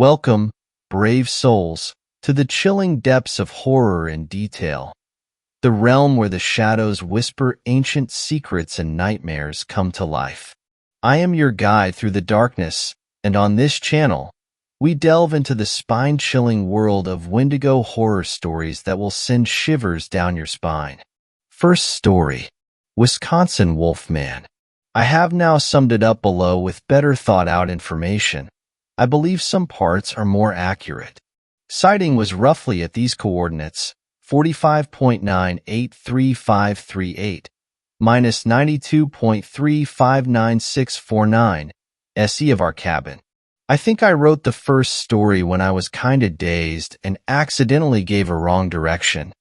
Welcome, brave souls, to the chilling depths of horror and detail, the realm where the shadows whisper ancient secrets and nightmares come to life. I am your guide through the darkness, and on this channel, we delve into the spine-chilling world of Wendigo horror stories that will send shivers down your spine. First story, Wisconsin Wolfman. I have now summed it up below with better thought-out information. I believe some parts are more accurate. Sighting was roughly at these coordinates, 45.983538, minus 92.359649, SE of our cabin. I think I wrote the first story when I was kinda dazed and accidentally gave a wrong direction.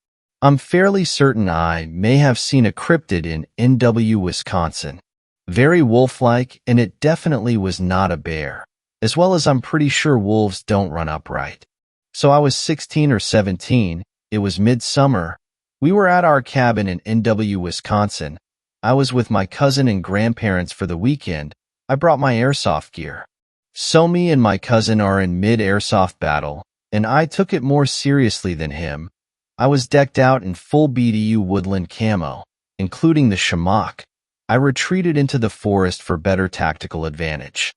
I'm fairly certain I may have seen a cryptid in NW, Wisconsin. Very wolf-like, and it definitely was not a bear. As well as I'm pretty sure wolves don't run upright. So I was 16 or 17, it was midsummer. We were at our cabin in NW, Wisconsin. I was with my cousin and grandparents for the weekend. I brought my airsoft gear. So me and my cousin are in mid-airsoft battle, and I took it more seriously than him. I was decked out in full BDU woodland camo, including the shamrock. I retreated into the forest for better tactical advantage.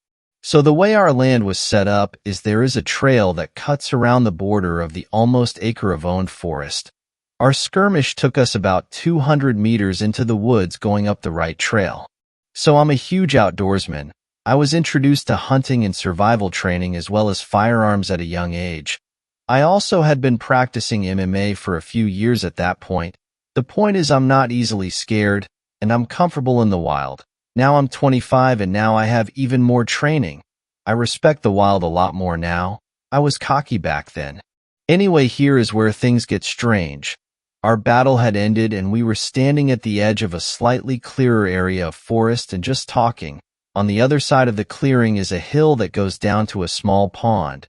So the way our land was set up is there is a trail that cuts around the border of the almost acre of owned forest. Our skirmish took us about 200 meters into the woods going up the right trail. So I'm a huge outdoorsman. I was introduced to hunting and survival training as well as firearms at a young age. I also had been practicing MMA for a few years at that point. The point is I'm not easily scared, and I'm comfortable in the wild. Now I'm 25 and now I have even more training. I respect the wild a lot more now. I was cocky back then. Anyway, here is where things get strange. Our battle had ended and we were standing at the edge of a slightly clearer area of forest and just talking. On the other side of the clearing is a hill that goes down to a small pond.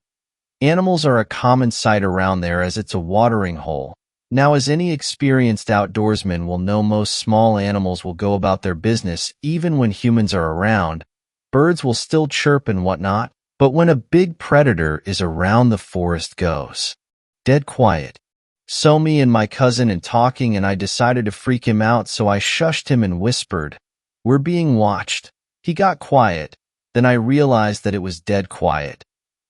Animals are a common sight around there as it's a watering hole. Now, as any experienced outdoorsman will know, most small animals will go about their business even when humans are around. Birds will still chirp and whatnot, but when a big predator is around, the forest goes dead quiet. So me and my cousin and talking, and I decided to freak him out, so I shushed him and whispered, "We're being watched." He got quiet. Then I realized that it was dead quiet.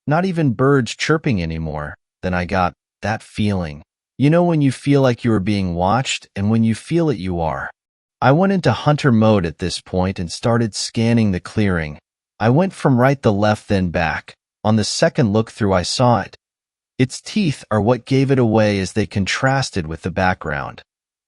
Not even birds chirping anymore. Then I got that feeling. You know when you feel like you are being watched, and when you feel it, you are. I went into hunter mode at this point and started scanning the clearing. I went from right to left, then back. On the second look through, I saw it. Its teeth are what gave it away as they contrasted with the background.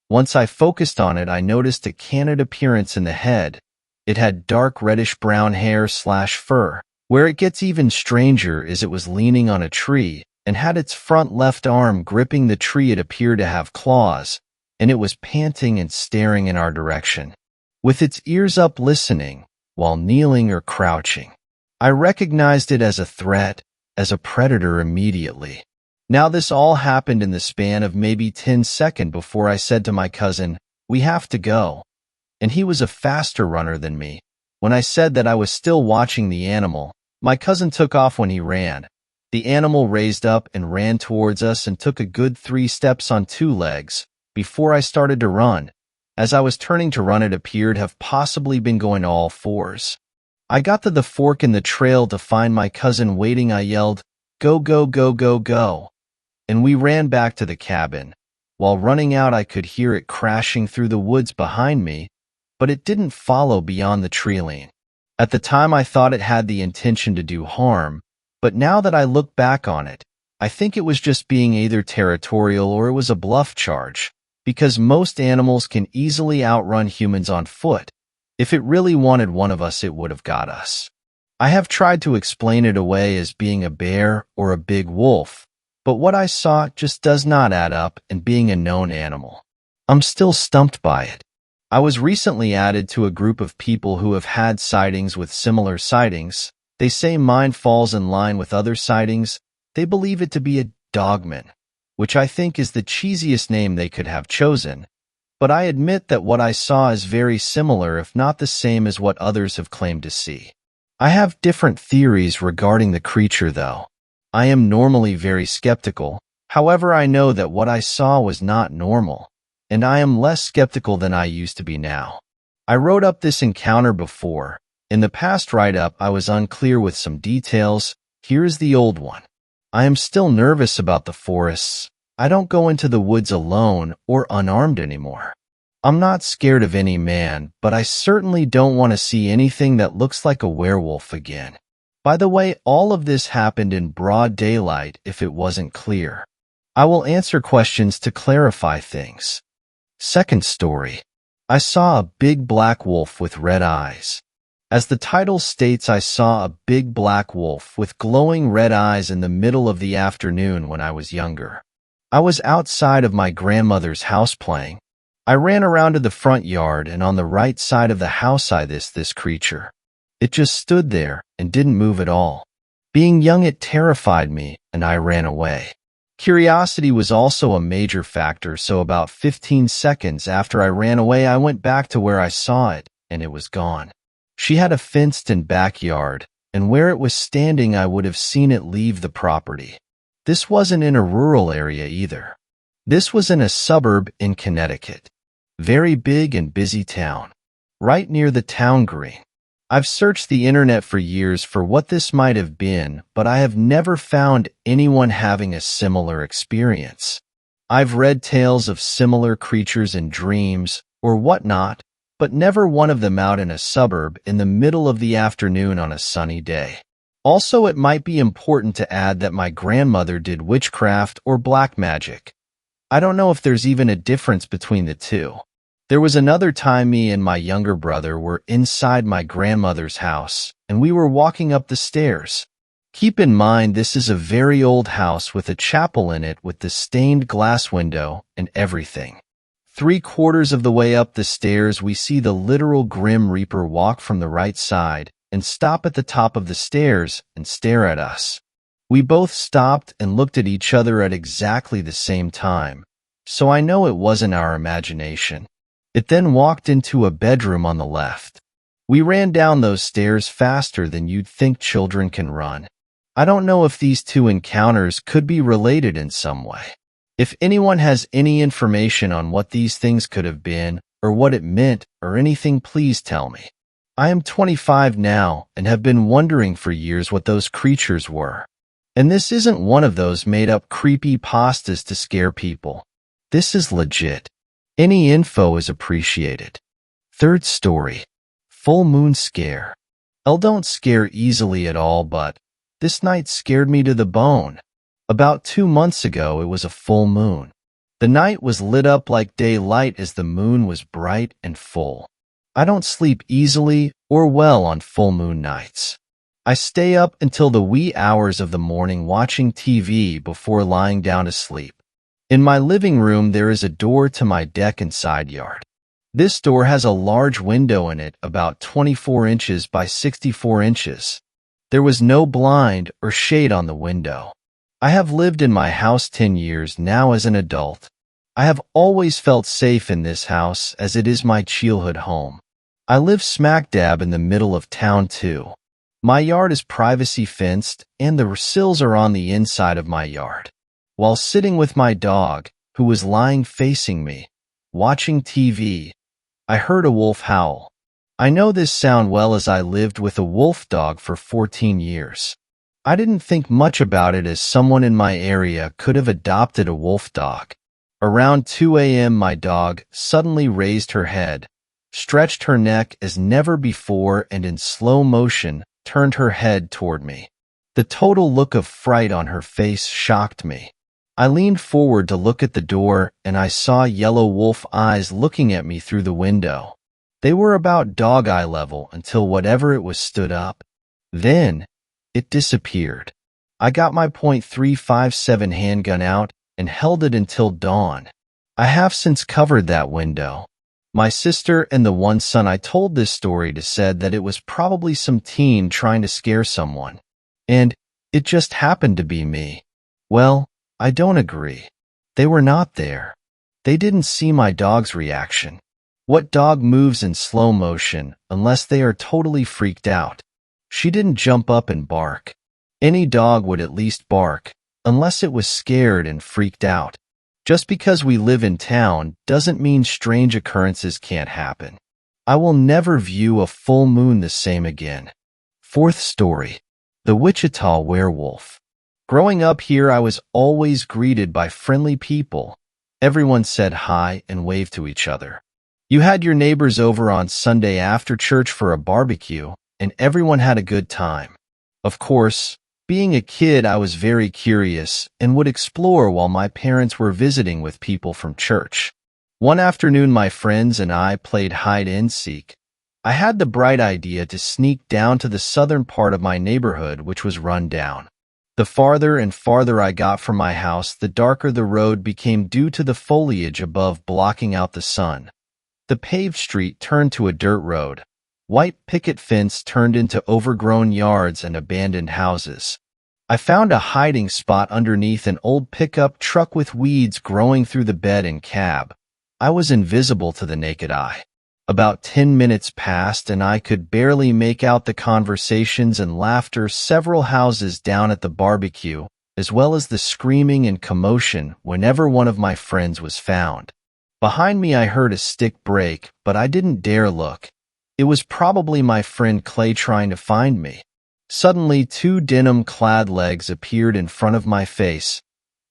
Once I focused on it, I noticed a canid appearance in the head. It had dark reddish-brown hair/fur. Where it gets even stranger is it was leaning on a tree and had its front left arm gripping the tree. It appeared to have claws, and it was panting and staring in our direction, with its ears up listening, while kneeling or crouching. I recognized it as a threat, as a predator immediately. Now this all happened in the span of maybe 10 seconds before I said to my cousin, "We have to go." And he was a faster runner than me. When I said that I was still watching the animal, my cousin took off when he ran. The animal raised up and ran towards us and took a good 3 steps on 2 legs before I started to run. As I was turning to run, it appeared to have possibly been going to all 4s. I got to the fork in the trail to find my cousin waiting. I yelled, "Go, go, go, go, go." And we ran back to the cabin. While running out, I could hear it crashing through the woods behind me, but it didn't follow beyond the tree line. At the time, I thought it had the intention to do harm, but now that I look back on it, I think it was just being either territorial or it was a bluff charge, because most animals can easily outrun humans on foot. If it really wanted one of us, it would have got us. I have tried to explain it away as being a bear or a big wolf, but what I saw just does not add up, and being a known animal, I'm still stumped by it. I was recently added to a group of people who have had sightings with similar sightings. They say mine falls in line with other sightings. They believe it to be a dogman, which I think is the cheesiest name they could have chosen. But I admit that what I saw is very similar, if not the same, as what others have claimed to see. I have different theories regarding the creature, though. I am normally very skeptical. However, I know that what I saw was not normal, and I am less skeptical than I used to be now. I wrote up this encounter before. In the past write-up, I was unclear with some details. Here is the old one. I am still nervous about the forests. I don't go into the woods alone or unarmed anymore. I'm not scared of any man, but I certainly don't want to see anything that looks like a werewolf again. By the way, all of this happened in broad daylight if it wasn't clear. I will answer questions to clarify things. Second story. I saw a big black wolf with red eyes. As the title states, I saw a big black wolf with glowing red eyes in the middle of the afternoon when I was younger. I was outside of my grandmother's house playing. I ran around to the front yard, and on the right side of the house I saw this creature. It just stood there and didn't move at all. Being young, it terrified me, and I ran away. Curiosity was also a major factor, so about 15 seconds after I ran away, I went back to where I saw it, and it was gone. She had a fenced-in backyard, and where it was standing I would have seen it leave the property. This wasn't in a rural area either. This was in a suburb in Connecticut. Very big and busy town. Right near the town green. I've searched the internet for years for what this might have been, but I have never found anyone having a similar experience. I've read tales of similar creatures in dreams or whatnot, but never one of them out in a suburb in the middle of the afternoon on a sunny day. Also, it might be important to add that my grandmother did witchcraft or black magic. I don't know if there's even a difference between the two. There was another time me and my younger brother were inside my grandmother's house, and we were walking up the stairs. Keep in mind, this is a very old house with a chapel in it with the stained glass window and everything. 3/4 of the way up the stairs, we see the literal Grim Reaper walk from the right side and stop at the top of the stairs and stare at us. We both stopped and looked at each other at exactly the same time, so I know it wasn't our imagination. It then walked into a bedroom on the left. We ran down those stairs faster than you'd think children can run. I don't know if these two encounters could be related in some way. If anyone has any information on what these things could have been, or what it meant, or anything, please tell me. I am 25 now and have been wondering for years what those creatures were. And this isn't one of those made-up creepy pastas to scare people. This is legit. Any info is appreciated. Third story. Full moon scare. I don't scare easily at all, but this night scared me to the bone. About 2 months ago, it was a full moon. The night was lit up like daylight as the moon was bright and full. I don't sleep easily or well on full moon nights. I stay up until the wee hours of the morning watching TV before lying down to sleep. In my living room, there is a door to my deck and side yard. This door has a large window in it, about 24 inches by 64 inches. There was no blind or shade on the window. I have lived in my house 10 years now as an adult. I have always felt safe in this house as it is my childhood home. I live smack dab in the middle of town too. My yard is privacy fenced and the sills are on the inside of my yard. While sitting with my dog, who was lying facing me, watching TV, I heard a wolf howl. I know this sound well as I lived with a wolf dog for 14 years. I didn't think much about it as someone in my area could have adopted a wolf dog. Around 2 a.m. my dog suddenly raised her head, stretched her neck as never before, and in slow motion turned her head toward me. The total look of fright on her face shocked me. I leaned forward to look at the door, and I saw yellow wolf eyes looking at me through the window. They were about dog eye level until whatever it was stood up. Then, it disappeared. I got my .357 handgun out and held it until dawn. I have since covered that window. My sister and the one son I told this story to said that it was probably some teen trying to scare someone. And it just happened to be me. Well, I don't agree. They were not there. They didn't see my dog's reaction. What dog moves in slow motion unless they are totally freaked out? She didn't jump up and bark. Any dog would at least bark, unless it was scared and freaked out. Just because we live in town doesn't mean strange occurrences can't happen. I will never view a full moon the same again. Fourth story. The Wichita Werewolf. Growing up here, I was always greeted by friendly people. Everyone said hi and waved to each other. You had your neighbors over on Sunday after church for a barbecue, and everyone had a good time. Of course, being a kid, I was very curious and would explore while my parents were visiting with people from church. One afternoon, my friends and I played hide-and-seek. I had the bright idea to sneak down to the southern part of my neighborhood, which was run down. The farther and farther I got from my house, the darker the road became due to the foliage above blocking out the sun. The paved street turned to a dirt road. White picket fence turned into overgrown yards and abandoned houses. I found a hiding spot underneath an old pickup truck with weeds growing through the bed and cab. I was invisible to the naked eye. About 10 minutes passed and I could barely make out the conversations and laughter several houses down at the barbecue, as well as the screaming and commotion whenever one of my friends was found. Behind me I heard a stick break, but I didn't dare look. It was probably my friend Clay trying to find me. Suddenly, two denim-clad legs appeared in front of my face,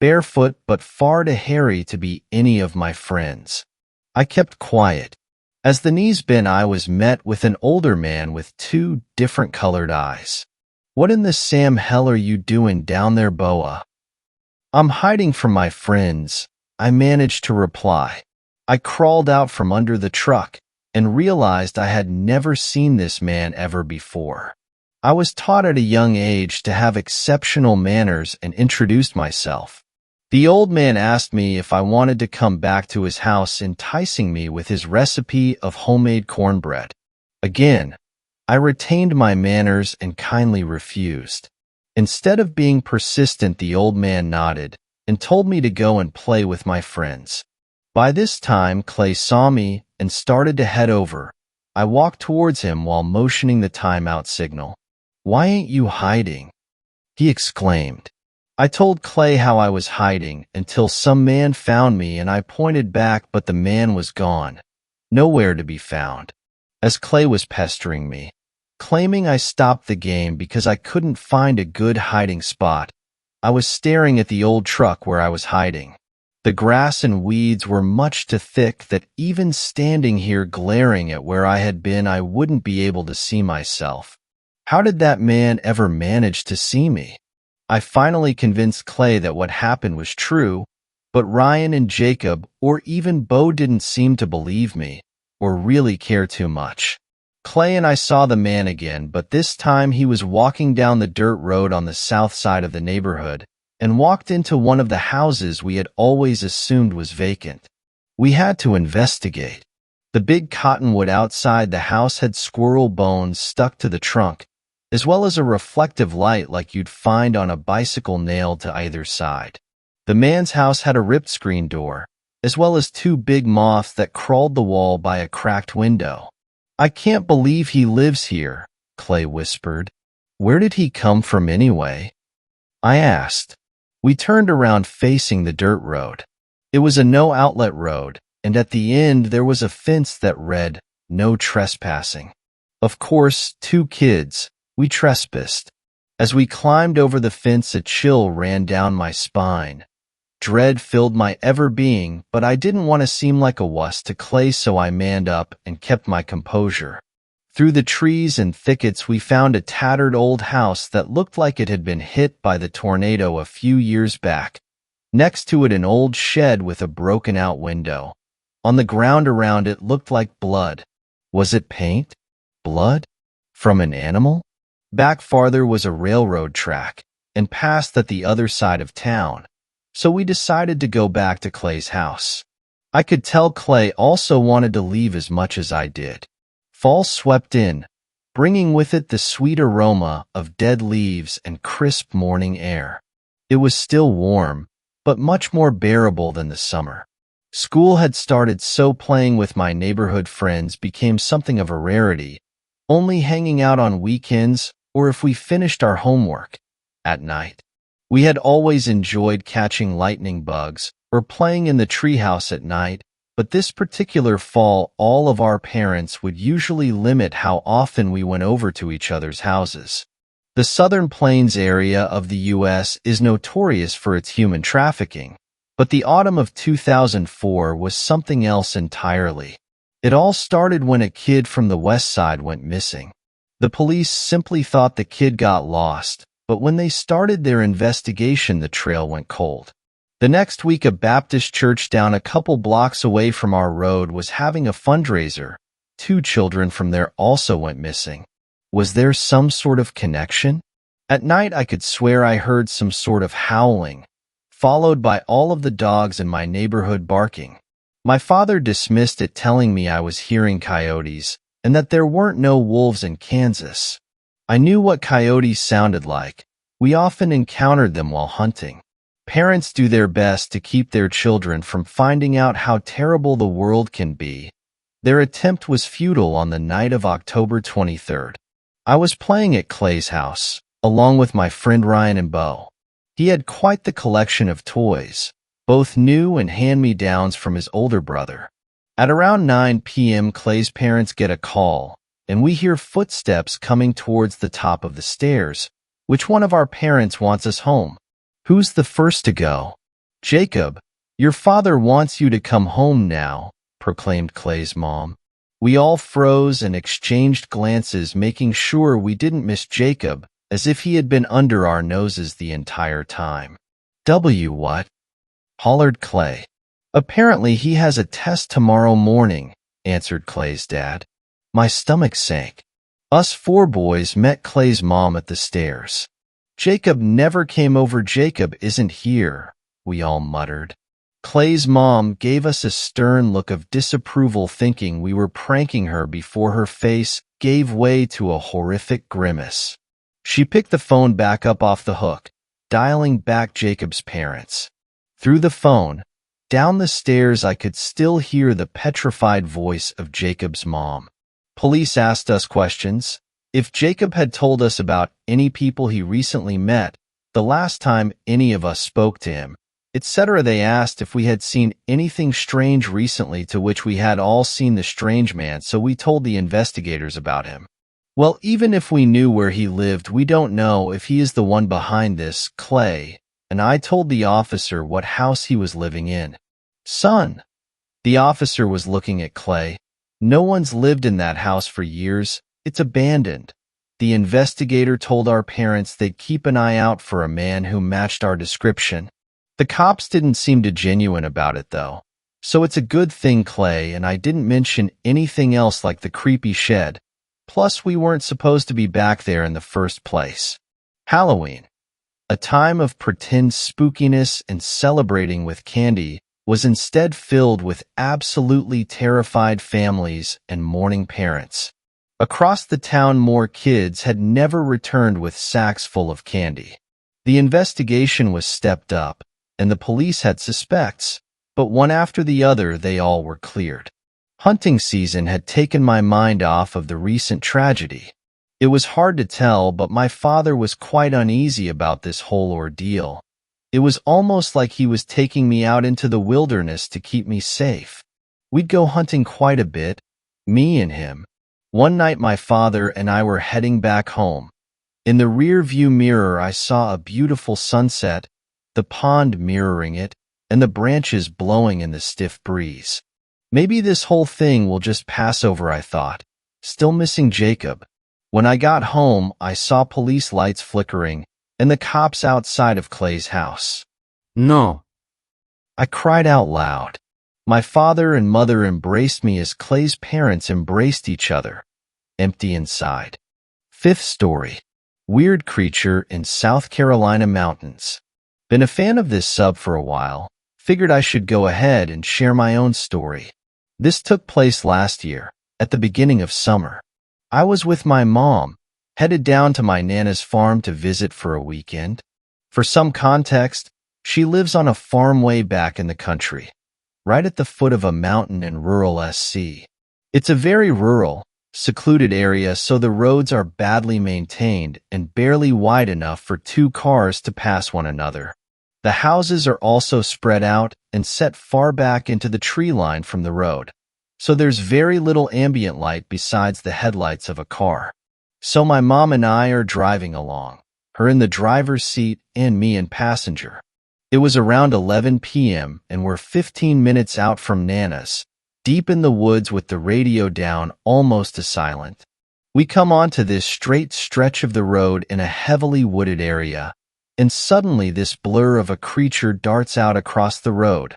barefoot but far too hairy to be any of my friends. I kept quiet. As the knees bent, I was met with an older man with two different colored eyes. "What in the Sam hell are you doing down there, Boa?" "I'm hiding from my friends," I managed to reply. I crawled out from under the truck and realized I had never seen this man ever before. I was taught at a young age to have exceptional manners and introduced myself. The old man asked me if I wanted to come back to his house, enticing me with his recipe of homemade cornbread. Again, I retained my manners and kindly refused. Instead of being persistent, the old man nodded and told me to go and play with my friends. By this time, Clay saw me and started to head over. I walked towards him while motioning the timeout signal. "Why ain't you hiding?" he exclaimed. I told Clay how I was hiding until some man found me, and I pointed back, but the man was gone, nowhere to be found. As Clay was pestering me, claiming I stopped the game because I couldn't find a good hiding spot, I was staring at the old truck where I was hiding. The grass and weeds were much too thick that even standing here glaring at where I had been, I wouldn't be able to see myself. How did that man ever manage to see me? I finally convinced Clay that what happened was true, but Ryan and Jacob, or even Bo, didn't seem to believe me or really care too much. Clay and I saw the man again, but this time he was walking down the dirt road on the south side of the neighborhood and walked into one of the houses we had always assumed was vacant. We had to investigate. The big cottonwood outside the house had squirrel bones stuck to the trunk, as well as a reflective light like you'd find on a bicycle nailed to either side. The man's house had a ripped screen door, as well as two big moths that crawled the wall by a cracked window. "I can't believe he lives here," Clay whispered. "Where did he come from anyway?" I asked. We turned around facing the dirt road. It was a no-outlet road, and at the end there was a fence that read, "No trespassing." Of course, two kids, we trespassed. As we climbed over the fence, a chill ran down my spine. Dread filled my ever-being, but I didn't want to seem like a wuss to Clay, so I manned up and kept my composure. Through the trees and thickets, we found a tattered old house that looked like it had been hit by the tornado a few years back. Next to it, an old shed with a broken-out window. On the ground around it looked like blood. Was it paint? Blood? From an animal? Back farther was a railroad track, and past that the other side of town. So we decided to go back to Clay's house. I could tell Clay also wanted to leave as much as I did. Fall swept in, bringing with it the sweet aroma of dead leaves and crisp morning air. It was still warm, but much more bearable than the summer. School had started, so playing with my neighborhood friends became something of a rarity, only hanging out on weekends or if we finished our homework. at night. We had always enjoyed catching lightning bugs or playing in the treehouse at night, but this particular fall, all of our parents would usually limit how often we went over to each other's houses. The Southern Plains area of the U.S. is notorious for its human trafficking, but the autumn of 2004 was something else entirely. It all started when a kid from the West Side went missing. The police simply thought the kid got lost, but when they started their investigation, the trail went cold. The next week, a Baptist church down a couple blocks away from our road was having a fundraiser. 2 children from there also went missing. Was there some sort of connection? At night, I could swear I heard some sort of howling, followed by all of the dogs in my neighborhood barking. My father dismissed it, telling me I was hearing coyotes and that there weren't no wolves in Kansas. I knew what coyotes sounded like. We often encountered them while hunting. Parents do their best to keep their children from finding out how terrible the world can be. Their attempt was futile on the night of October 23rd. I was playing at Clay's house, along with my friend Ryan and Bo. He had quite the collection of toys, both new and hand-me-downs from his older brother. At around 9 p.m., Clay's parents get a call, and we hear footsteps coming towards the top of the stairs. Which one of our parents wants us home? Who's the first to go? Jacob, your father wants you to come home now, proclaimed Clay's mom. We all froze and exchanged glances, making sure we didn't miss Jacob, as if he had been under our noses the entire time. What? Hollered Clay. Apparently he has a test tomorrow morning, answered Clay's dad. My stomach sank. Us 4 boys met Clay's mom at the stairs. Jacob never came over. Jacob isn't here, we all muttered. Clay's mom gave us a stern look of disapproval, thinking we were pranking her, before her face gave way to a horrific grimace. She picked the phone back up off the hook, dialing back Jacob's parents. Through the phone, down the stairs, I could still hear the petrified voice of Jacob's mom. Police asked us questions. If Jacob had told us about any people he recently met, the last time any of us spoke to him, etc. They asked if we had seen anything strange recently, to which we had all seen the strange man, so we told the investigators about him. Well, even if we knew where he lived, we don't know if he is the one behind this. Clay and I told the officer what house he was living in. Son, the officer was looking at Clay. No one's lived in that house for years. It's abandoned. The investigator told our parents they'd keep an eye out for a man who matched our description. The cops didn't seem too genuine about it, though. So it's a good thing Clay and I didn't mention anything else like the creepy shed. Plus, we weren't supposed to be back there in the first place. Halloween, a time of pretend spookiness and celebrating with candy, was instead filled with absolutely terrified families and mourning parents. Across the town, more kids had never returned with sacks full of candy. The investigation was stepped up, and the police had suspects, but one after the other they all were cleared. Hunting season had taken my mind off of the recent tragedy. It was hard to tell, but my father was quite uneasy about this whole ordeal. It was almost like he was taking me out into the wilderness to keep me safe. We'd go hunting quite a bit, me and him. One night my father and I were heading back home. In the rear-view mirror I saw a beautiful sunset, the pond mirroring it, and the branches blowing in the stiff breeze. Maybe this whole thing will just pass over, I thought, still missing Jacob. When I got home, I saw police lights flickering and the cops outside of Clay's house. No. I cried out loud. My father and mother embraced me as Clay's parents embraced each other, empty inside. 5th story. Weird creature in South Carolina mountains. Been a fan of this sub for a while. Figured I should go ahead and share my own story. This took place last year, at the beginning of summer. I was with my mom, headed down to my Nana's farm to visit for a weekend. For some context, she lives on a farm way back in the country, right at the foot of a mountain in rural SC. It's a very rural, secluded area, so the roads are badly maintained and barely wide enough for two cars to pass one another. The houses are also spread out and set far back into the tree line from the road, so there's very little ambient light besides the headlights of a car. So my mom and I are driving along, her in the driver's seat and me in passenger. It was around 11 p.m. and we're 15 minutes out from Nana's, deep in the woods with the radio down almost to silent. We come onto this straight stretch of the road in a heavily wooded area, and suddenly this blur of a creature darts out across the road,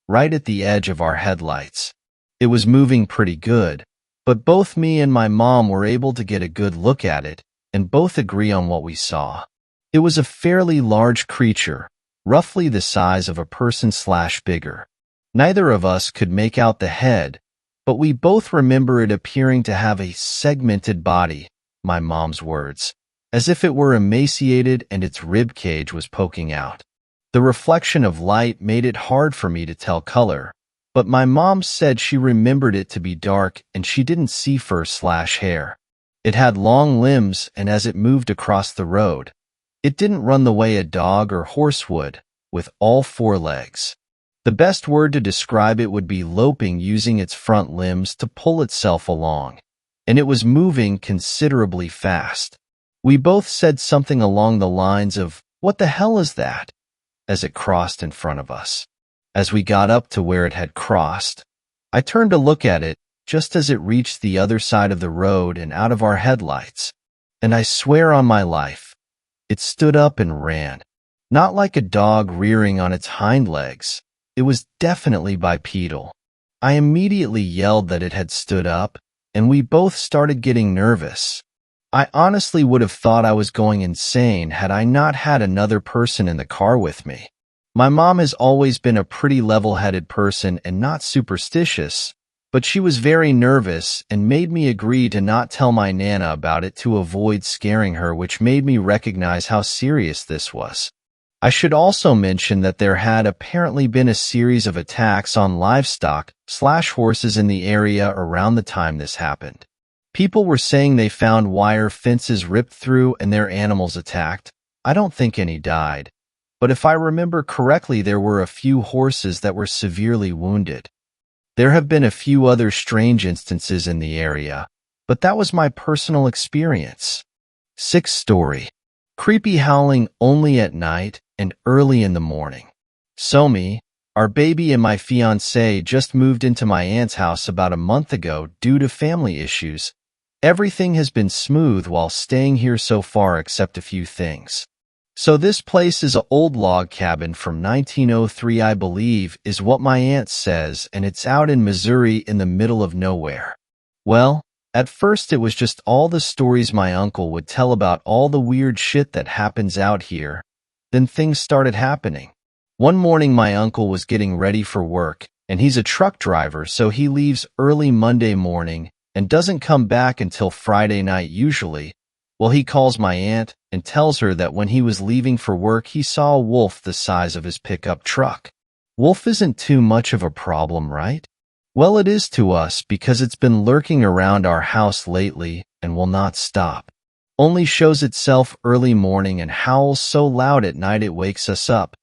right at the edge of our headlights. It was moving pretty good, but both me and my mom were able to get a good look at it and both agree on what we saw. It was a fairly large creature, roughly the size of a person/bigger. Neither of us could make out the head, but we both remember it appearing to have a segmented body, my mom's words, as if it were emaciated and its rib cage was poking out. The reflection of light made it hard for me to tell color, but my mom said she remembered it to be dark and she didn't see fur/hair. It had long limbs, and as it moved across the road, it didn't run the way a dog or horse would, with all four legs. The best word to describe it would be loping, using its front limbs to pull itself along, and it was moving considerably fast. We both said something along the lines of, "What the hell is that?" as it crossed in front of us. As we got up to where it had crossed, I turned to look at it just as it reached the other side of the road and out of our headlights, and I swear on my life, it stood up and ran. Not like a dog rearing on its hind legs. It was definitely bipedal. I immediately yelled that it had stood up, and we both started getting nervous. I honestly would have thought I was going insane had I not had another person in the car with me. My mom has always been a pretty level-headed person and not superstitious, but she was very nervous and made me agree to not tell my Nana about it to avoid scaring her, which made me recognize how serious this was. I should also mention that there had apparently been a series of attacks on livestock/horses in the area around the time this happened. People were saying they found wire fences ripped through and their animals attacked. I don't think any died, but if I remember correctly, there were a few horses that were severely wounded. There have been a few other strange instances in the area, but that was my personal experience. 6th story. Creepy howling only at night and early in the morning. Somi, our baby, and my fiancé just moved into my aunt's house about a month ago due to family issues. Everything has been smooth while staying here so far except a few things. So this place is an old log cabin from 1903, I believe, is what my aunt says, and it's out in Missouri in the middle of nowhere. Well, at first it was just all the stories my uncle would tell about all the weird shit that happens out here. Then things started happening. One morning my uncle was getting ready for work, and he's a truck driver, so he leaves early Monday morning and doesn't come back until Friday night usually. Well, he calls my aunt and tells her that when he was leaving for work, he saw a wolf the size of his pickup truck. Wolf isn't too much of a problem, right? Well, it is to us because it's been lurking around our house lately and will not stop. Only shows itself early morning and howls so loud at night it wakes us up.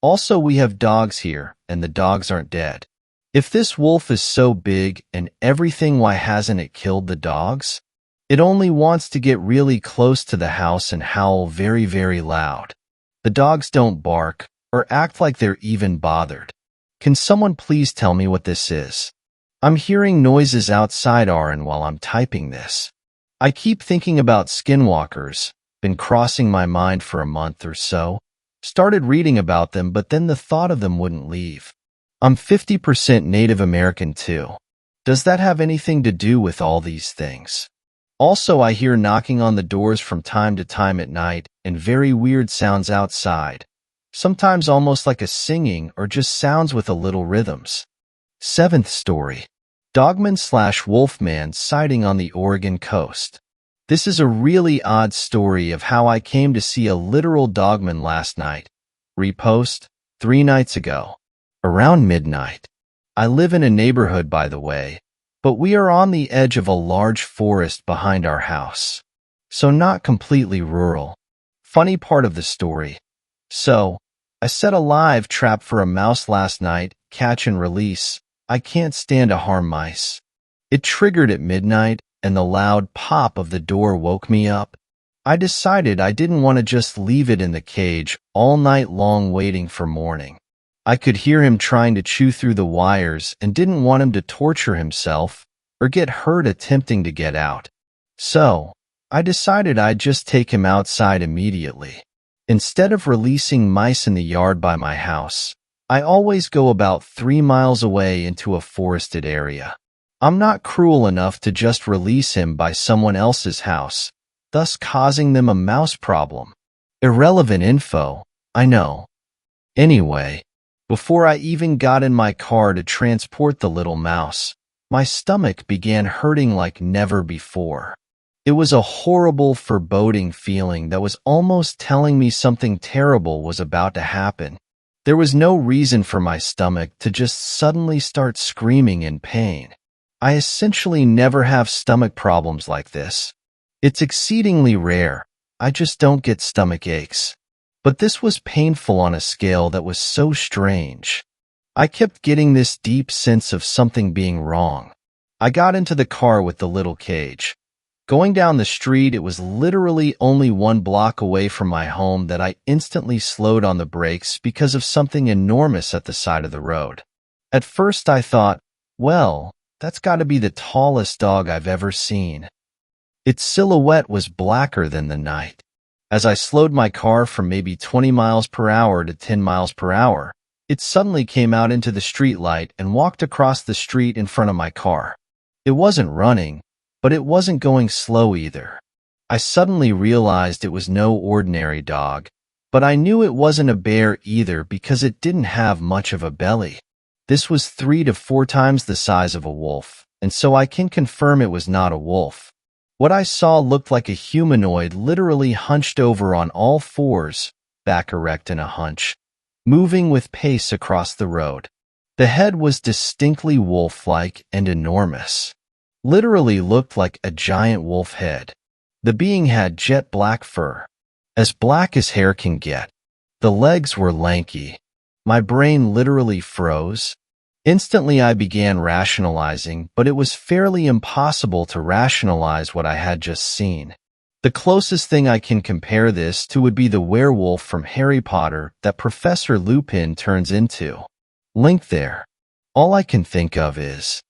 Also, we have dogs here, and the dogs aren't dead. If this wolf is so big and everything, why hasn't it killed the dogs? It only wants to get really close to the house and howl very, very loud. The dogs don't bark or act like they're even bothered. Can someone please tell me what this is? I'm hearing noises outside and while I'm typing this. I keep thinking about skinwalkers, been crossing my mind for a month or so. Started reading about them, but then the thought of them wouldn't leave. I'm 50% Native American too. Does that have anything to do with all these things? Also, I hear knocking on the doors from time to time at night and very weird sounds outside. Sometimes almost like a singing or just sounds with a little rhythms. 7th story. Dogman/Wolfman sighting on the Oregon coast. This is a really odd story of how I came to see a literal dogman last night. Repost, 3 nights ago. Around midnight. I live in a neighborhood, by the way, but we are on the edge of a large forest behind our house, so not completely rural. Funny part of the story. So, I set a live trap for a mouse last night, catch and release. I can't stand to harm mice. It triggered at midnight, and the loud pop of the door woke me up. I decided I didn't want to just leave it in the cage all night long waiting for morning. I could hear him trying to chew through the wires and didn't want him to torture himself or get hurt attempting to get out. So, I decided I'd just take him outside immediately. Instead of releasing mice in the yard by my house, I always go about 3 miles away into a forested area. I'm not cruel enough to just release him by someone else's house, thus causing them a mouse problem. Irrelevant info, I know. Anyway, before I even got in my car to transport the little mouse, my stomach began hurting like never before. It was a horrible, foreboding feeling that was almost telling me something terrible was about to happen. There was no reason for my stomach to just suddenly start screaming in pain. I essentially never have stomach problems like this. It's exceedingly rare. I just don't get stomach aches. But this was painful on a scale that was so strange. I kept getting this deep sense of something being wrong. I got into the car with the little cage. Going down the street, it was literally only 1 block away from my home that I instantly slowed on the brakes because of something enormous at the side of the road. At first I thought, well, that's got to be the tallest dog I've ever seen. Its silhouette was blacker than the night. As I slowed my car from maybe 20 miles per hour to 10 miles per hour, it suddenly came out into the streetlight and walked across the street in front of my car. It wasn't running, but it wasn't going slow either. I suddenly realized it was no ordinary dog, but I knew it wasn't a bear either because it didn't have much of a belly. This was 3 to 4 times the size of a wolf, and so I can confirm it was not a wolf. What I saw looked like a humanoid literally hunched over on all fours, back erect in a hunch, moving with pace across the road. The head was distinctly wolf-like and enormous. Literally looked like a giant wolf head. The being had jet black fur, as black as hair can get. The legs were lanky. My brain literally froze. Instantly I began rationalizing, but it was fairly impossible to rationalize what I had just seen. The closest thing I can compare this to would be the werewolf from Harry Potter that Professor Lupin turns into. Link there. All I can think of is,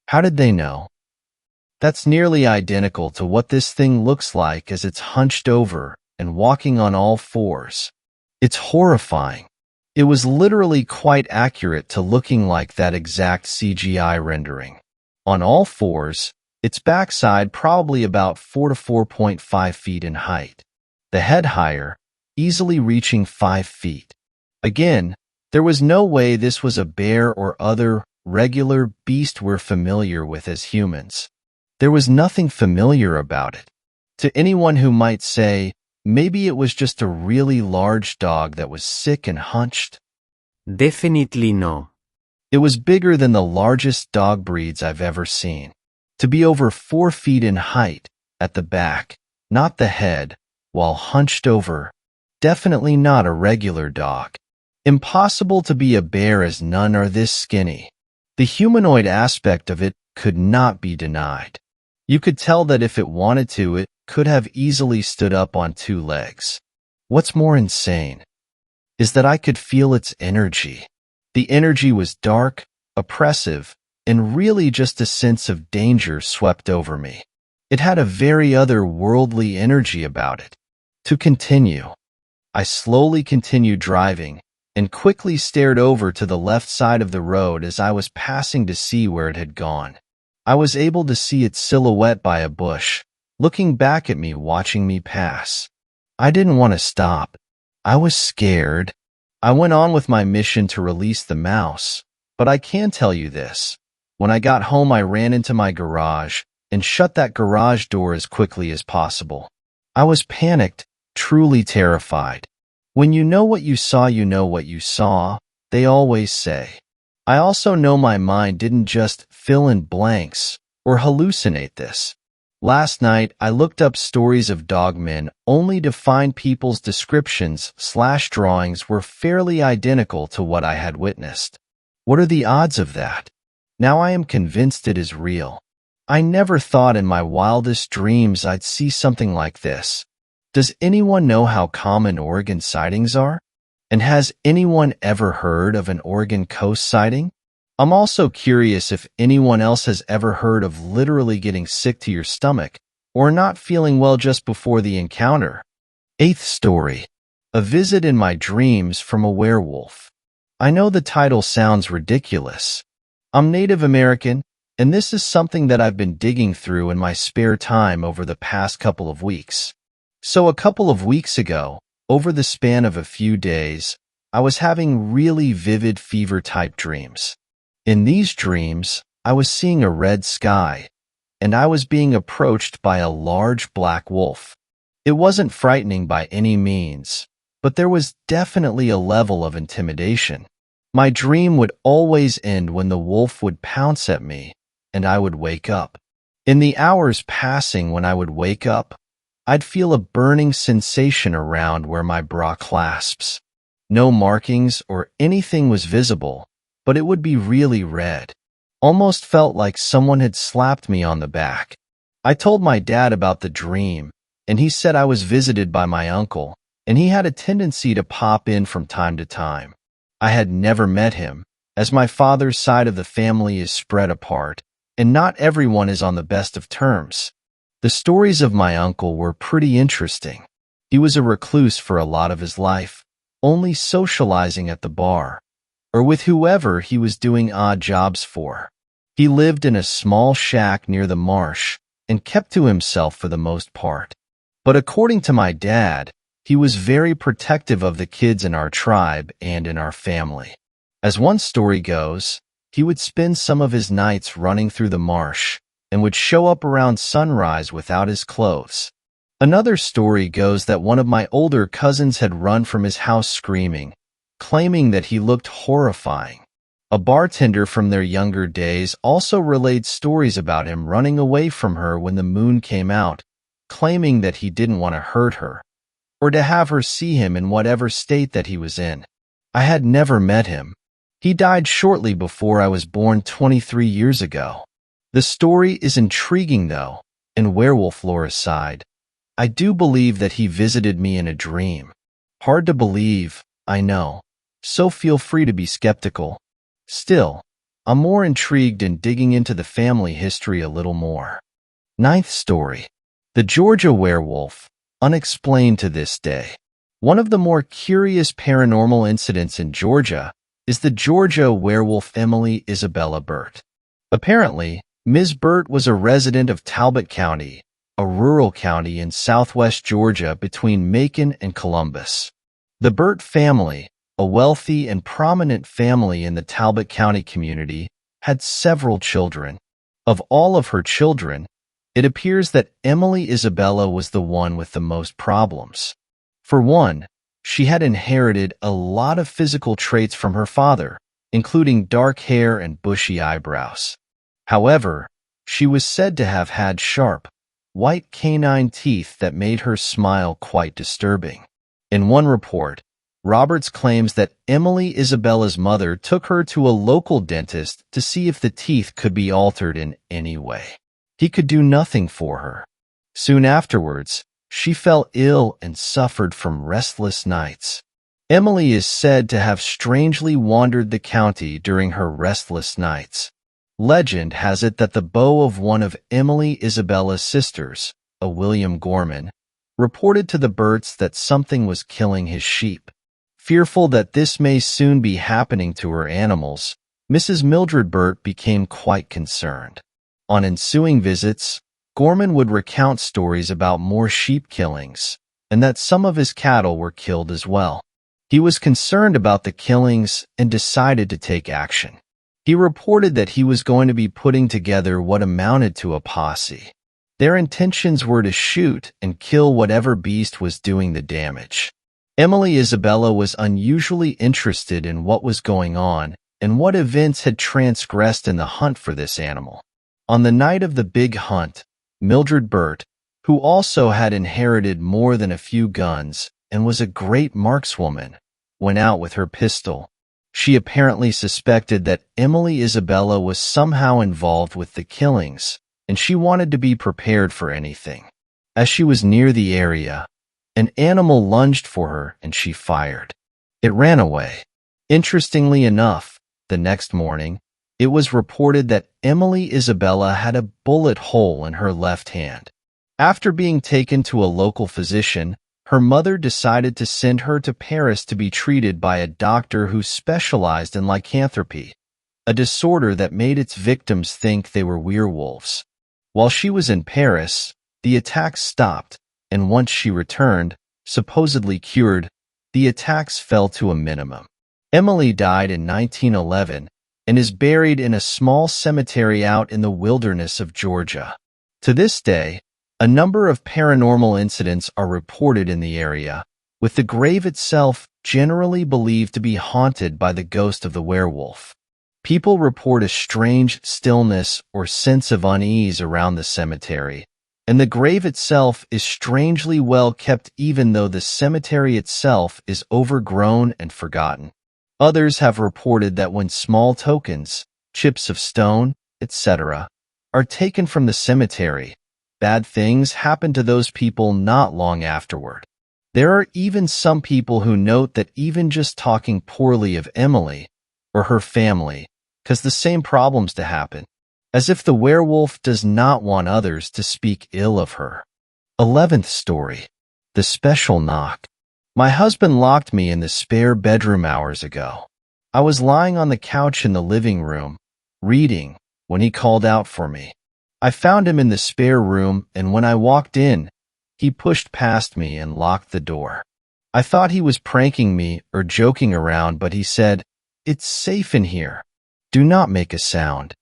how did they know? That's nearly identical to what this thing looks like as it's hunched over and walking on all fours. It's horrifying. It was literally quite accurate to looking like that exact CGI rendering. On all fours, its backside probably about 4 to 4.5 feet in height. The head higher, easily reaching 5 feet. Again, there was no way this was a bear or other regular beast we're familiar with as humans. There was nothing familiar about it. To anyone who might say, maybe it was just a really large dog that was sick and hunched. Definitely no. It was bigger than the largest dog breeds I've ever seen. To be over 4 feet in height, at the back, not the head, while hunched over. Definitely not a regular dog. Impossible to be a bear as none are this skinny. The humanoid aspect of it could not be denied. You could tell that if it wanted to, it could have easily stood up on 2 legs. What's more insane is that I could feel its energy. The energy was dark, oppressive, and really just a sense of danger swept over me. It had a very otherworldly energy about it. To continue, I slowly continued driving and quickly stared over to the left side of the road as I was passing to see where it had gone. I was able to see its silhouette by a bush, looking back at me, watching me pass. I didn't want to stop. I was scared. I went on with my mission to release the mouse, but I can tell you this. When I got home, I ran into my garage and shut that garage door as quickly as possible. I was panicked, truly terrified. When you know what you saw, you know what you saw, they always say. I also know my mind didn't just fill in blanks or hallucinate this. Last night, I looked up stories of dogmen only to find people's descriptions/drawings were fairly identical to what I had witnessed. What are the odds of that? Now I am convinced it is real. I never thought in my wildest dreams I'd see something like this. Does anyone know how common Oregon sightings are? And has anyone ever heard of an Oregon coast sighting? I'm also curious if anyone else has ever heard of literally getting sick to your stomach or not feeling well just before the encounter. Eighth story. A visit in my dreams from a werewolf. I know the title sounds ridiculous. I'm Native American, and this is something that I've been digging through in my spare time over the past couple of weeks. So a couple of weeks ago, over the span of a few days, I was having really vivid fever-type dreams. In these dreams, I was seeing a red sky, and I was being approached by a large black wolf. It wasn't frightening by any means, but there was definitely a level of intimidation. My dream would always end when the wolf would pounce at me, and I would wake up. In the hours passing when I would wake up, I'd feel a burning sensation around where my bra clasps. No markings or anything was visible, but it would be really red. Almost felt like someone had slapped me on the back. I told my dad about the dream, and he said I was visited by my uncle, and he had a tendency to pop in from time to time. I had never met him, as my father's side of the family is spread apart, and not everyone is on the best of terms. The stories of my uncle were pretty interesting. He was a recluse for a lot of his life, only socializing at the bar, or with whoever he was doing odd jobs for. He lived in a small shack near the marsh and kept to himself for the most part. But according to my dad, he was very protective of the kids in our tribe and in our family. As one story goes, he would spend some of his nights running through the marsh and would show up around sunrise without his clothes. Another story goes that one of my older cousins had run from his house screaming, claiming that he looked horrifying. A bartender from their younger days also relayed stories about him running away from her when the moon came out, claiming that he didn't want to hurt her, or to have her see him in whatever state that he was in. I had never met him. He died shortly before I was born 23 years ago. The story is intriguing though, and werewolf lore aside, I do believe that he visited me in a dream. Hard to believe, I know, so feel free to be skeptical. Still, I'm more intrigued in digging into the family history a little more. Ninth story. The Georgia werewolf, unexplained to this day. One of the more curious paranormal incidents in Georgia is the Georgia werewolf Emily Isabella Burt. Apparently, Ms. Burt was a resident of Talbot County, a rural county in southwest Georgia between Macon and Columbus. The Burt family, a wealthy and prominent family in the Talbot County community, had several children. Of all of her children, it appears that Emily Isabella was the one with the most problems. For one, she had inherited a lot of physical traits from her father, including dark hair and bushy eyebrows. However, she was said to have had sharp, white canine teeth that made her smile quite disturbing. In one report, Roberts claims that Emily Isabella's mother took her to a local dentist to see if the teeth could be altered in any way. He could do nothing for her. Soon afterwards, she fell ill and suffered from restless nights. Emily is said to have strangely wandered the county during her restless nights. Legend has it that the beau of one of Emily Isabella's sisters, a William Gorman, reported to the Burts that something was killing his sheep. Fearful that this may soon be happening to her animals, Mrs. Mildred Burt became quite concerned. On ensuing visits, Gorman would recount stories about more sheep killings, and that some of his cattle were killed as well. He was concerned about the killings and decided to take action. He reported that he was going to be putting together what amounted to a posse. Their intentions were to shoot and kill whatever beast was doing the damage. Emily Isabella was unusually interested in what was going on and what events had transgressed in the hunt for this animal. On the night of the big hunt, Mildred Burt, who also had inherited more than a few guns and was a great markswoman, went out with her pistol. She apparently suspected that Emily Isabella was somehow involved with the killings, and she wanted to be prepared for anything. As she was near the area, an animal lunged for her and she fired. It ran away. Interestingly enough, the next morning, it was reported that Emily Isabella had a bullet hole in her left hand. After being taken to a local physician, her mother decided to send her to Paris to be treated by a doctor who specialized in lycanthropy, a disorder that made its victims think they were werewolves. While she was in Paris, the attacks stopped, and once she returned, supposedly cured, the attacks fell to a minimum. Emily died in 1911 and is buried in a small cemetery out in the wilderness of Georgia. To this day, a number of paranormal incidents are reported in the area, with the grave itself generally believed to be haunted by the ghost of the werewolf. People report a strange stillness or sense of unease around the cemetery, and the grave itself is strangely well kept even though the cemetery itself is overgrown and forgotten. Others have reported that when small tokens, chips of stone, etc., are taken from the cemetery, bad things happen to those people not long afterward. There are even some people who note that even just talking poorly of Emily or her family cause the same problems to happen, as if the werewolf does not want others to speak ill of her. 11th story. The special knock. My husband locked me in the spare bedroom hours ago. I was lying on the couch in the living room, reading, when he called out for me. I found him in the spare room, and when I walked in, he pushed past me and locked the door. I thought he was pranking me or joking around, but he said, "It's safe in here. Do not make a sound."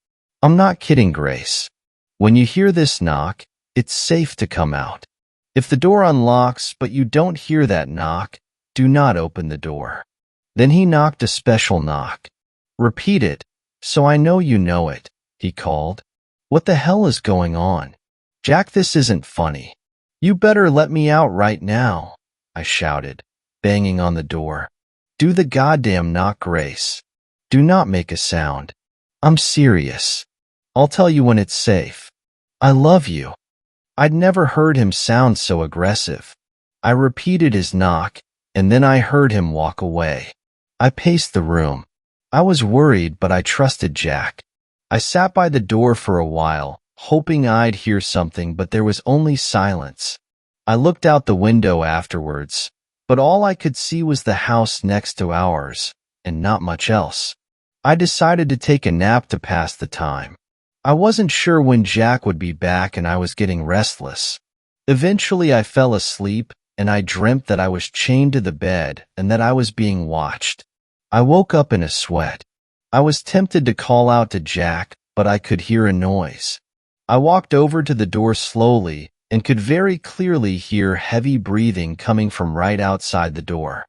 I'm not kidding, Grace. When you hear this knock, it's safe to come out. If the door unlocks but you don't hear that knock, do not open the door. Then he knocked a special knock. "Repeat it, so I know you know it," he called. "What the hell is going on? Jack, this isn't funny. You better let me out right now," I shouted, banging on the door. "Do the goddamn knock, Grace. Do not make a sound. I'm serious. I'll tell you when it's safe. I love you." I'd never heard him sound so aggressive. I repeated his knock, and then I heard him walk away. I paced the room. I was worried, but I trusted Jack. I sat by the door for a while, hoping I'd hear something, but there was only silence. I looked out the window afterwards, but all I could see was the house next to ours, and not much else. I decided to take a nap to pass the time. I wasn't sure when Jack would be back, and I was getting restless. Eventually I fell asleep, and I dreamt that I was chained to the bed and that I was being watched. I woke up in a sweat. I was tempted to call out to Jack, but I could hear a noise. I walked over to the door slowly and could very clearly hear heavy breathing coming from right outside the door.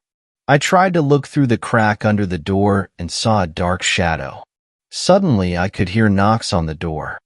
I tried to look through the crack under the door and saw a dark shadow. Suddenly, I could hear knocks on the door.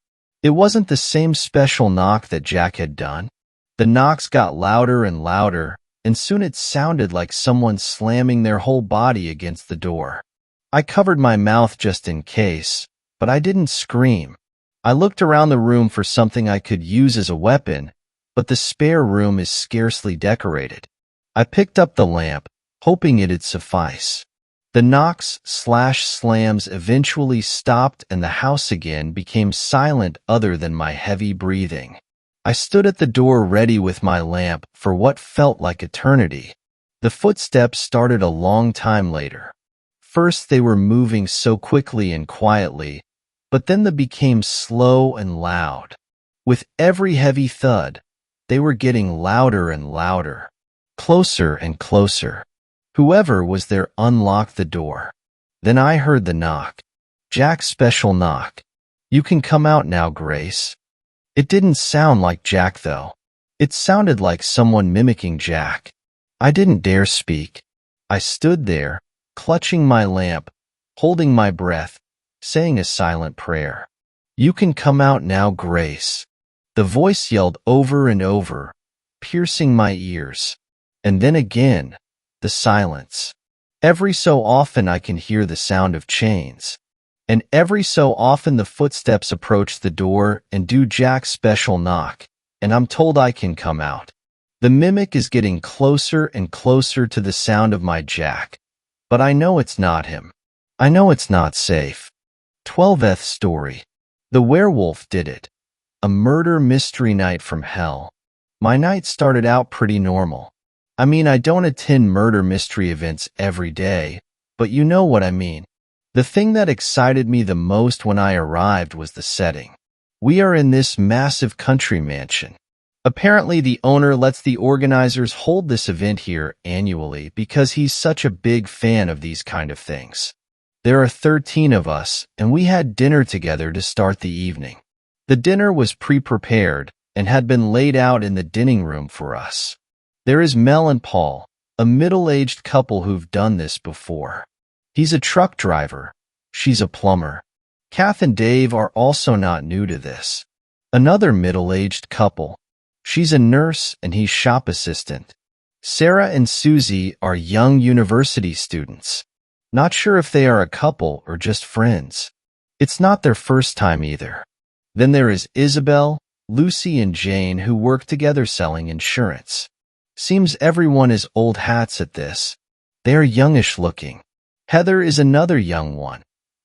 It wasn't the same special knock that Jack had done. The knocks got louder and louder, and soon it sounded like someone slamming their whole body against the door. I covered my mouth just in case, but I didn't scream. I looked around the room for something I could use as a weapon, but the spare room is scarcely decorated. I picked up the lamp, hoping it'd suffice. The knocks/slams eventually stopped, and the house again became silent other than my heavy breathing. I stood at the door ready with my lamp for what felt like eternity. The footsteps started a long time later. First they were moving so quickly and quietly, but then they became slow and loud. With every heavy thud, they were getting louder and louder, closer and closer. Whoever was there unlocked the door. Then I heard the knock. Jack's special knock. "You can come out now, Grace." It didn't sound like Jack, though. It sounded like someone mimicking Jack. I didn't dare speak. I stood there, clutching my lamp, holding my breath, saying a silent prayer. "You can come out now, Grace." The voice yelled over and over, piercing my ears. And then again, the silence. Every so often I can hear the sound of chains. And every so often the footsteps approach the door and do Jack's special knock, and I'm told I can come out. The mimic is getting closer and closer to the sound of my Jack, but I know it's not him. I know it's not safe. 12th story. The werewolf did it. A murder mystery night from hell. My night started out pretty normal. I mean, I don't attend murder mystery events every day, but you know what I mean. The thing that excited me the most when I arrived was the setting. We are in this massive country mansion. Apparently, the owner lets the organizers hold this event here annually because he's such a big fan of these kind of things. There are 13 of us, and we had dinner together to start the evening. The dinner was pre-prepared and had been laid out in the dining room for us. There is Mel and Paul, a middle-aged couple who've done this before. He's a truck driver. She's a plumber. Kath and Dave are also not new to this. Another middle-aged couple. She's a nurse and he's shop assistant. Sarah and Susie are young university students. Not sure if they are a couple or just friends. It's not their first time either. Then there is Isabel, Lucy, and Jane who work together selling insurance. Seems everyone is old hats at this. They are youngish looking. Heather is another young one.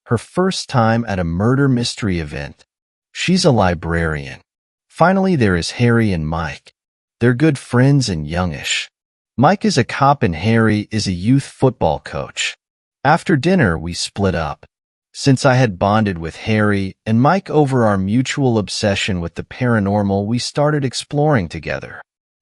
Her first time at a murder mystery event. She's a librarian. Finally, there is Harry and Mike. They're good friends and youngish. Mike is a cop and Harry is a youth football coach. After dinner, we split up. Since I had bonded with Harry and Mike over our mutual obsession with the paranormal, we started exploring together.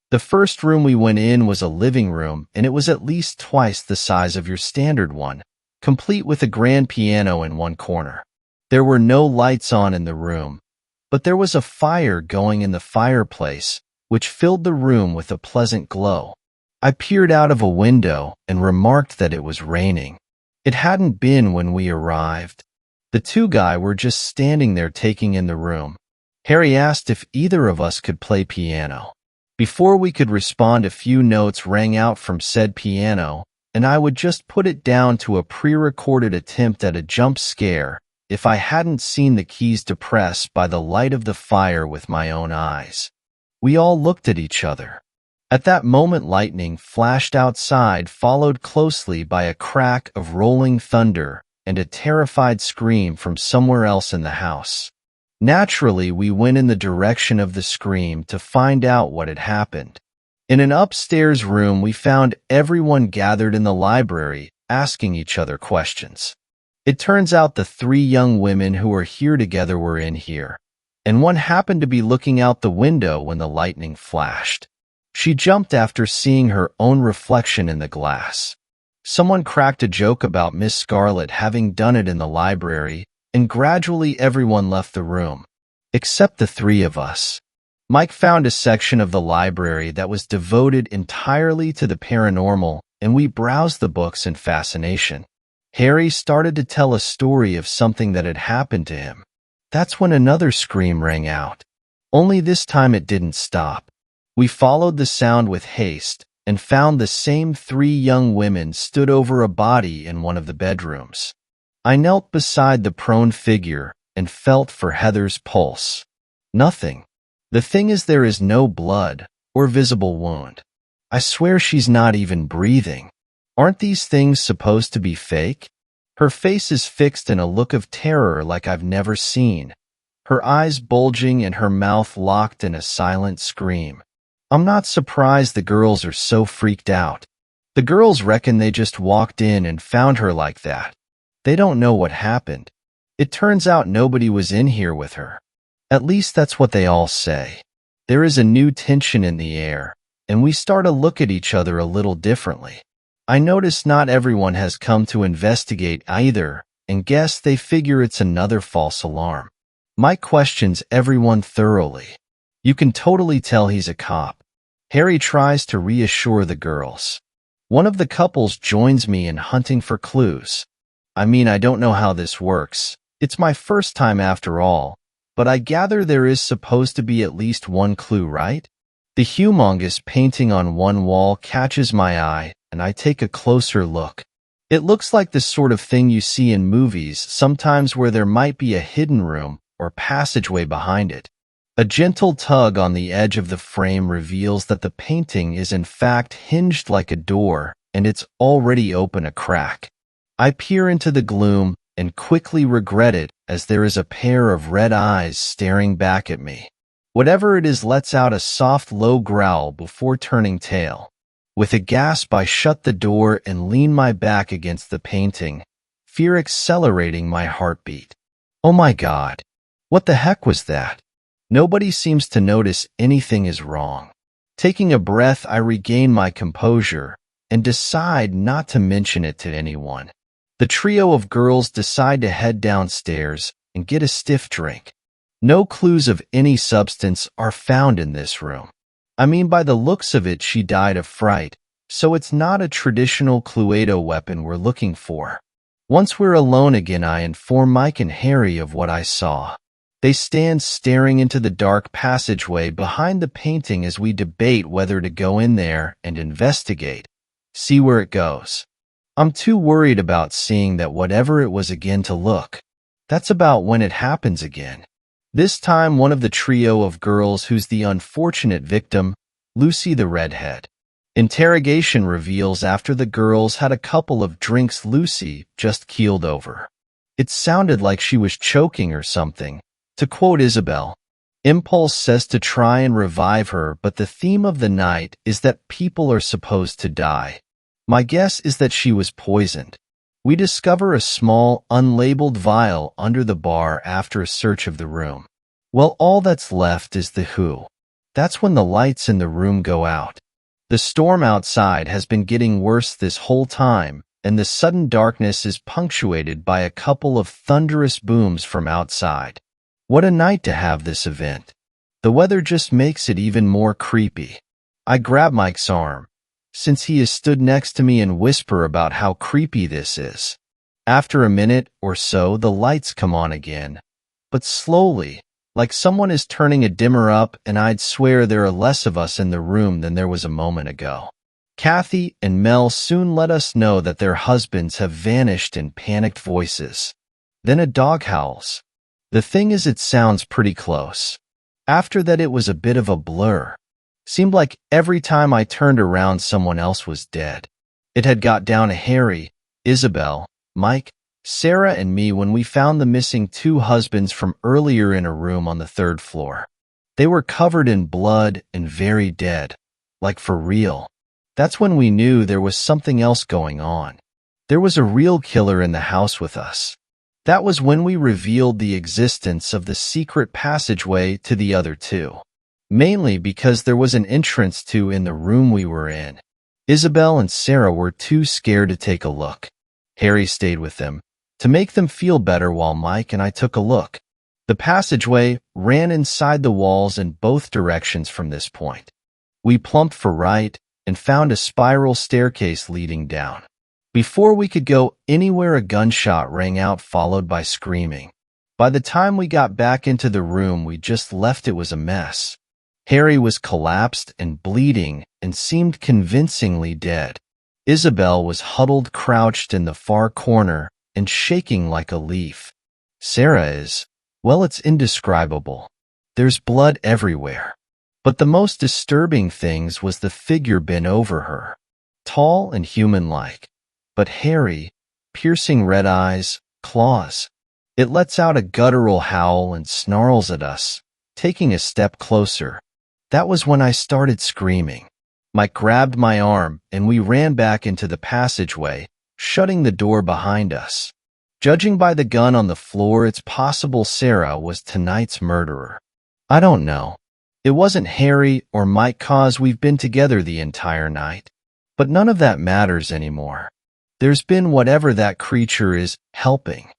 The first room we went in was a living room, and it was at least twice the size of your standard one, complete with a grand piano in one corner. There were no lights on in the room, but there was a fire going in the fireplace, which filled the room with a pleasant glow. I peered out of a window and remarked that it was raining. It hadn't been when we arrived. The two guys were just standing there taking in the room. Harry asked if either of us could play piano. Before we could respond, a few notes rang out from said piano, and I would just put it down to a pre-recorded attempt at a jump scare if I hadn't seen the keys to press by the light of the fire with my own eyes. We all looked at each other. At that moment, lightning flashed outside, followed closely by a crack of rolling thunder and a terrified scream from somewhere else in the house. Naturally, we went in the direction of the scream to find out what had happened. In an upstairs room, we found everyone gathered in the library, asking each other questions. It turns out the three young women who were here together were in here, and one happened to be looking out the window when the lightning flashed. She jumped after seeing her own reflection in the glass. Someone cracked a joke about Miss Scarlet having done it in the library, and gradually everyone left the room, except the three of us. Mike found a section of the library that was devoted entirely to the paranormal, and we browsed the books in fascination. Harry started to tell a story of something that had happened to him. That's when another scream rang out. Only this time it didn't stop. We followed the sound with haste and found the same three young women stood over a body in one of the bedrooms. I knelt beside the prone figure and felt for Heather's pulse. Nothing. The thing is, there is no blood or visible wound. I swear she's not even breathing. Aren't these things supposed to be fake? Her face is fixed in a look of terror like I've never seen, her eyes bulging and her mouth locked in a silent scream. I'm not surprised the girls are so freaked out. The girls reckon they just walked in and found her like that. They don't know what happened. It turns out nobody was in here with her. At least that's what they all say. There is a new tension in the air, and we start to look at each other a little differently. I notice not everyone has come to investigate either, and guess they figure it's another false alarm. Mike questions everyone thoroughly. You can totally tell he's a cop. Harry tries to reassure the girls. One of the couples joins me in hunting for clues. I mean, I don't know how this works. It's my first time after all, but I gather there is supposed to be at least one clue, right? The humongous painting on one wall catches my eye, and I take a closer look. It looks like the sort of thing you see in movies, sometimes where there might be a hidden room or passageway behind it. A gentle tug on the edge of the frame reveals that the painting is in fact hinged like a door, and it's already open a crack. I peer into the gloom and quickly regret it as there is a pair of red eyes staring back at me. Whatever it is lets out a soft, low growl before turning tail. With a gasp, I shut the door and lean my back against the painting, fear accelerating my heartbeat. Oh my God, what the heck was that? Nobody seems to notice anything is wrong. Taking a breath, I regain my composure and decide not to mention it to anyone. The trio of girls decide to head downstairs and get a stiff drink. No clues of any substance are found in this room. I mean, by the looks of it, she died of fright, so it's not a traditional Cluedo weapon we're looking for. Once we're alone again, I inform Mike and Harry of what I saw. They stand staring into the dark passageway behind the painting as we debate whether to go in there and investigate, see where it goes. I'm too worried about seeing that whatever it was again to look. That's about when it happens again. This time, one of the trio of girls who's the unfortunate victim, Lucy the redhead. Interrogation reveals after the girls had a couple of drinks, Lucy just keeled over. It sounded like she was choking or something. To quote Isabel, impulse says to try and revive her, but the theme of the night is that people are supposed to die. My guess is that she was poisoned. We discover a small, unlabeled vial under the bar after a search of the room. Well, all that's left is the who. That's when the lights in the room go out. The storm outside has been getting worse this whole time, and the sudden darkness is punctuated by a couple of thunderous booms from outside. What a night to have this event. The weather just makes it even more creepy. I grab Mike's arm, since he has stood next to me, and whisper about how creepy this is. After a minute or so, the lights come on again, but slowly, like someone is turning a dimmer up, and I'd swear there are less of us in the room than there was a moment ago. Kathy and Mel soon let us know that their husbands have vanished in panicked voices. Then a dog howls. The thing is, it sounds pretty close. After that, it was a bit of a blur. Seemed like every time I turned around, someone else was dead. It had got down to Harry, Isabel, Mike, Sarah, and me when we found the missing two husbands from earlier in a room on the 3rd floor. They were covered in blood and very dead, like for real. That's when we knew there was something else going on. There was a real killer in the house with us. That was when we revealed the existence of the secret passageway to the other two. Mainly because there was an entrance to in the room we were in. Isabel and Sarah were too scared to take a look. Harry stayed with them to make them feel better while Mike and I took a look. The passageway ran inside the walls in both directions from this point. We plumped for right and found a spiral staircase leading down. Before we could go anywhere, a gunshot rang out, followed by screaming. By the time we got back into the room we just left, it was a mess. Harry was collapsed and bleeding and seemed convincingly dead. Isabel was huddled, crouched in the far corner and shaking like a leaf. Sarah is, well, it's indescribable. There's blood everywhere. But the most disturbing things was the figure bent over her. Tall and human-like, but hairy, piercing red eyes, claws. It lets out a guttural howl and snarls at us, taking a step closer. That was when I started screaming. Mike grabbed my arm and we ran back into the passageway, shutting the door behind us. Judging by the gun on the floor, it's possible Sarah was tonight's murderer. I don't know. It wasn't Harry or Mike, cause we've been together the entire night. But none of that matters anymore. There's been whatever that creature is helping.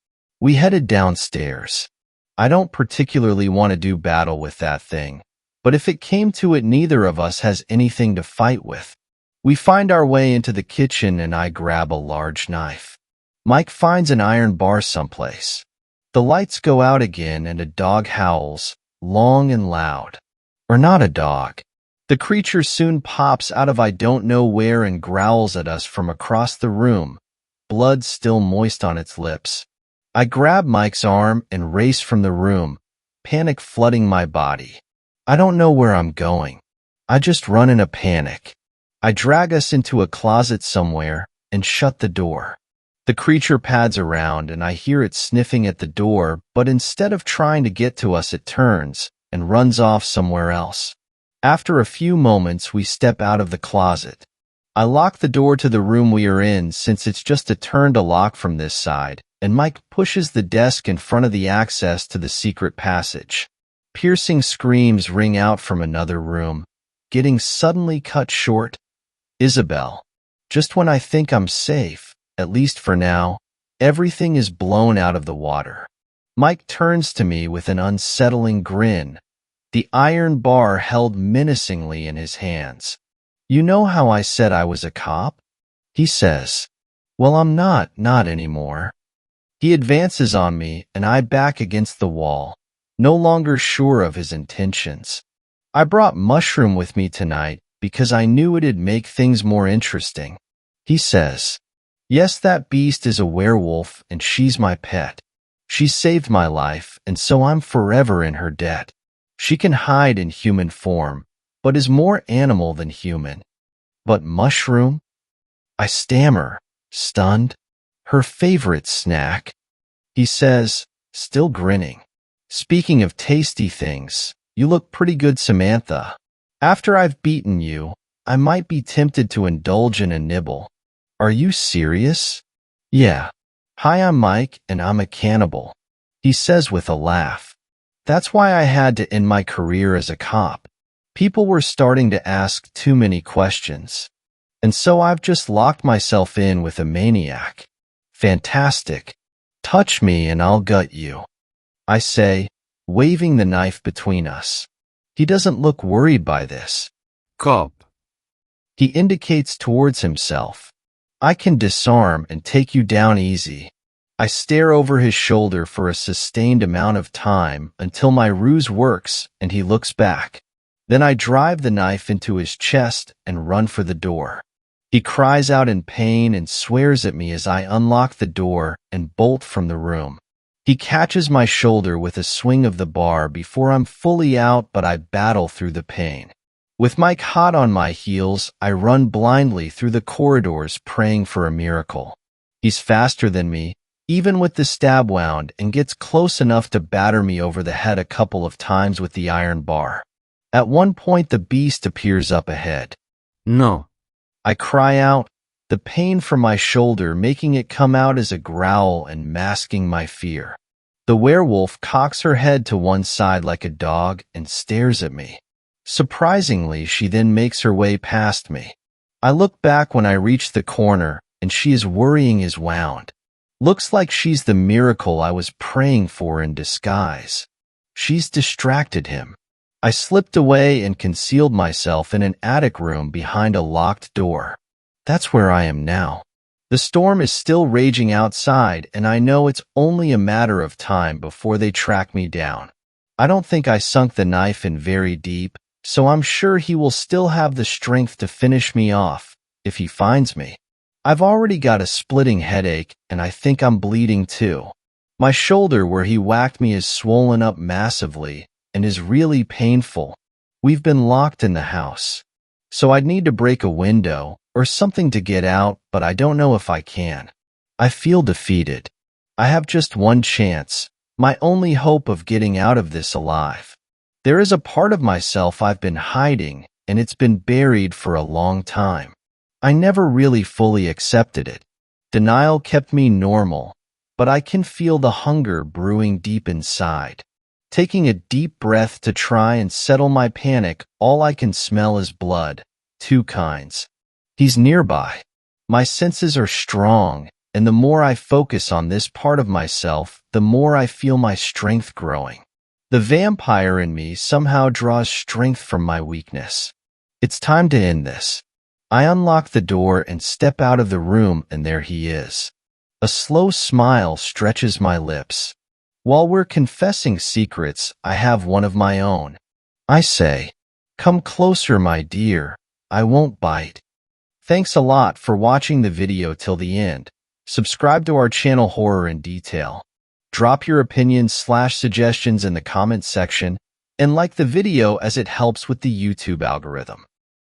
We headed downstairs. I don't particularly want to do battle with that thing, but if it came to it, neither of us has anything to fight with. We find our way into the kitchen and I grab a large knife. Mike finds an iron bar someplace. The lights go out again and a dog howls, long and loud. Or not a dog. The creature soon pops out of I don't know where and growls at us from across the room, blood still moist on its lips. I grab Mike's arm and race from the room, panic flooding my body. I don't know where I'm going. I just run in a panic. I drag us into a closet somewhere and shut the door. The creature pads around and I hear it sniffing at the door, but instead of trying to get to us, it turns and runs off somewhere else. After a few moments, we step out of the closet. I lock the door to the room we are in since it's just a turn to lock from this side, and Mike pushes the desk in front of the access to the secret passage. Piercing screams ring out from another room, getting suddenly cut short. Isabel. Just when I think I'm safe, at least for now, everything is blown out of the water. Mike turns to me with an unsettling grin, the iron bar held menacingly in his hands. You know how I said I was a cop? He says. Well, I'm not anymore. He advances on me and I back against the wall, no longer sure of his intentions. I brought Mushroom with me tonight because I knew it'd make things more interesting. He says, yes, that beast is a werewolf and she's my pet. She saved my life and so I'm forever in her debt. She can hide in human form, but is more animal than human. But Mushroom? I stammer, stunned. Her favorite snack. He says, still grinning. Speaking of tasty things, you look pretty good, Samantha. After I've beaten you, I might be tempted to indulge in a nibble. Are you serious? Yeah. Hi, I'm Mike, and I'm a cannibal. He says with a laugh. That's why I had to end my career as a cop. People were starting to ask too many questions. And so I've just locked myself in with a maniac. Fantastic. Touch me and I'll gut you. I say, waving the knife between us. He doesn't look worried by this. Cop. He indicates towards himself. I can disarm and take you down easy. I stare over his shoulder for a sustained amount of time until my ruse works and he looks back. Then I drive the knife into his chest and run for the door. He cries out in pain and swears at me as I unlock the door and bolt from the room. He catches my shoulder with a swing of the bar before I'm fully out, but I battle through the pain. With Mike hot on my heels, I run blindly through the corridors praying for a miracle. He's faster than me, even with the stab wound, and gets close enough to batter me over the head a couple of times with the iron bar. At one point, the beast appears up ahead. No. I cry out, the pain from my shoulder making it come out as a growl and masking my fear. The werewolf cocks her head to one side like a dog and stares at me. Surprisingly, she then makes her way past me. I look back when I reach the corner, and she is worrying his wound. Looks like she's the miracle I was praying for in disguise. She's distracted him. I slipped away and concealed myself in an attic room behind a locked door. That's where I am now. The storm is still raging outside, and I know it's only a matter of time before they track me down. I don't think I sunk the knife in very deep, so I'm sure he will still have the strength to finish me off if he finds me. I've already got a splitting headache, and I think I'm bleeding too. My shoulder where he whacked me is swollen up massively and is really painful. We've been locked in the house, so I'd need to break a window or something to get out, but I don't know if I can. I feel defeated. I have just one chance, my only hope of getting out of this alive. There is a part of myself I've been hiding, and it's been buried for a long time. I never really fully accepted it. Denial kept me normal, but I can feel the hunger brewing deep inside. Taking a deep breath to try and settle my panic, all I can smell is blood, two kinds. He's nearby. My senses are strong, and the more I focus on this part of myself, the more I feel my strength growing. The vampire in me somehow draws strength from my weakness. It's time to end this. I unlock the door and step out of the room, and there he is. A slow smile stretches my lips. While we're confessing secrets, I have one of my own. I say, "Come closer, my dear. I won't bite." Thanks a lot for watching the video till the end. Subscribe to our channel Horror in Detail. Drop your opinions/suggestions in the comments section and like the video as it helps with the YouTube algorithm.